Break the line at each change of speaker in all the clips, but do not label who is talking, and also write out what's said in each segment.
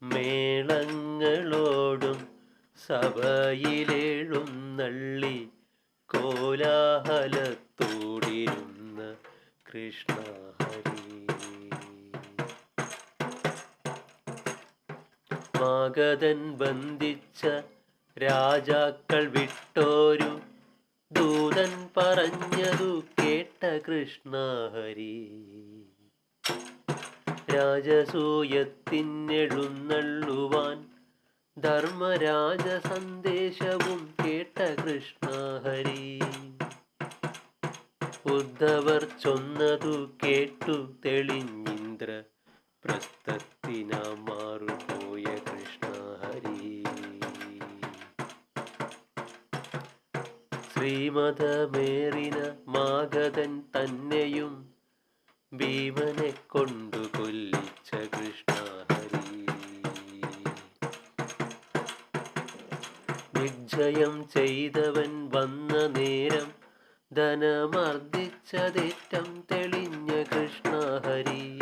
മേളങ്ങളോടും സഭയിലെഴുന്നള്ളി കോലാഹലത്തോടിരുന്ന കൃഷ്ണ ഹരി. മഗധൻ ബന്ധിച്ച രാജാക്കൾ വിട്ടോരു ദൂതൻ പറഞ്ഞതു കേട്ട കൃഷ്ണ ഹരി. രാജസൂയത്തിനെഴുന്നള്ളുവാൻ ധർമ്മരാജ സന്ദേശവും കേട്ട കൃഷ്ണ ഹരി. ഉദ്ധവർ ചൊന്നതു കേട്ടു തെളിഞ്ഞിന്ദ്ര പ്രസ്ഥത്തിനാം മാറുപോയ കൃഷ്ണ ഹരി. ശ്രീമതമേറിന മാഗധൻ തന്നെയും ഭീമനെ കൊണ്ടു കൊല്ലിച്ച കൃഷ്ണ ഹരി. നിശ്ചയം ചെയ്തവൻ വന്ന നേരം ധനമർദ്ദിച്ചതേറ്റം തെളിഞ്ഞ കൃഷ്ണ ഹരി.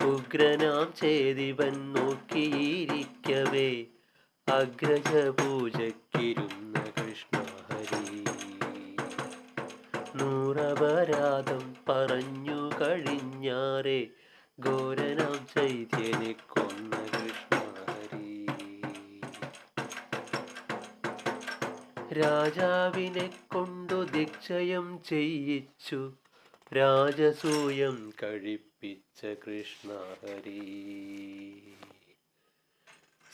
ഉഗ്രനാം ചേതിവൻ നോക്കിയിരിക്കവേ അഗ്രജ പൂജയ്ക്കിരുന്ന കൃഷ്ണ ഹരി. നൂറപരാധം പറഞ്ഞു കഴിഞ്ഞാറേ ഘോരനാം ചൈത്യനെ കൊന്ന കൃഷ്ണ ഹരി. രാജാവിനെ കൊണ്ടു ദീക്ഷയം ചെയ്യിച്ചു രാജസൂയം കഴിപ്പിച്ച കൃഷ്ണ ഹരി.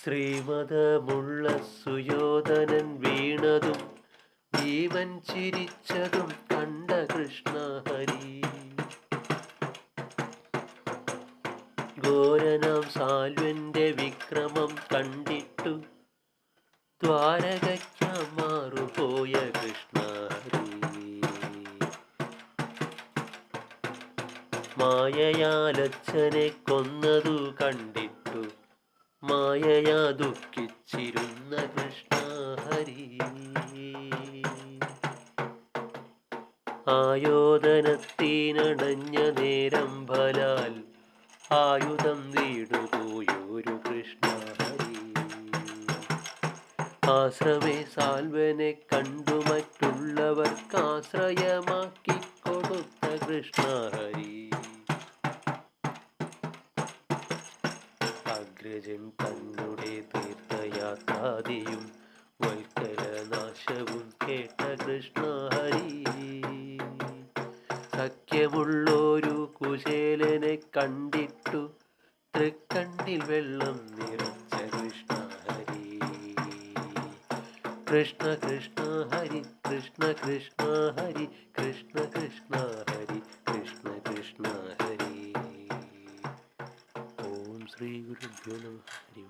ശ്രീമതമുള്ള സുയോധനൻ വീണതും ഭീമൻ ചിരിച്ചതും കണ്ട കൃഷ്ണ ഹരി. ഘോരനാം സാൽവന്റെ വിക്രമം കണ്ടിട്ടു ദ്വാരകയ്ക്കാം മാറുപോയ കൃഷ്ണ ഹരി. മായയാലച്ഛനെ കൊന്നതു കണ്ടിട്ടു മായയാ ദുഃഖിച്ചിരുന്ന കൃഷ്ണ ഹരി. ആയോധനത്തിനണഞ്ഞ നേരം ഫലാൽ ആയുധം വീടുപോയൊരു കൃഷ്ണ ഹരി. ആശ്രമേ സാൽവനെ കണ്ടു മറ്റുള്ളവർക്കാശ്രയമാക്കി കൊടുത്ത കൃഷ്ണ ഹരി. അഗ്രജൻ തന്നുടെ തീർത്ഥയാത്രാദിയും വൽക്കലനാശവും കേട്ട കൃഷ്ണ ഹരി. സഖ്യമുള്ളൊരു കുശേലനെ കണ്ടിട്ടു തൃക്കണ്ണിൽ വെള്ളം നിറച്ച കൃഷ്ണ ഹരി. കൃഷ്ണ കൃഷ്ണ ഹരി കൃഷ്ണ കൃഷ്ണ ഹരി കൃഷ്ണ കൃഷ്ണ ഹരി കൃഷ്ണ കൃഷ്ണ ഹരി. ഓം ശ്രീ ഗുരുഭ്യോ നമഃ. ഹരി.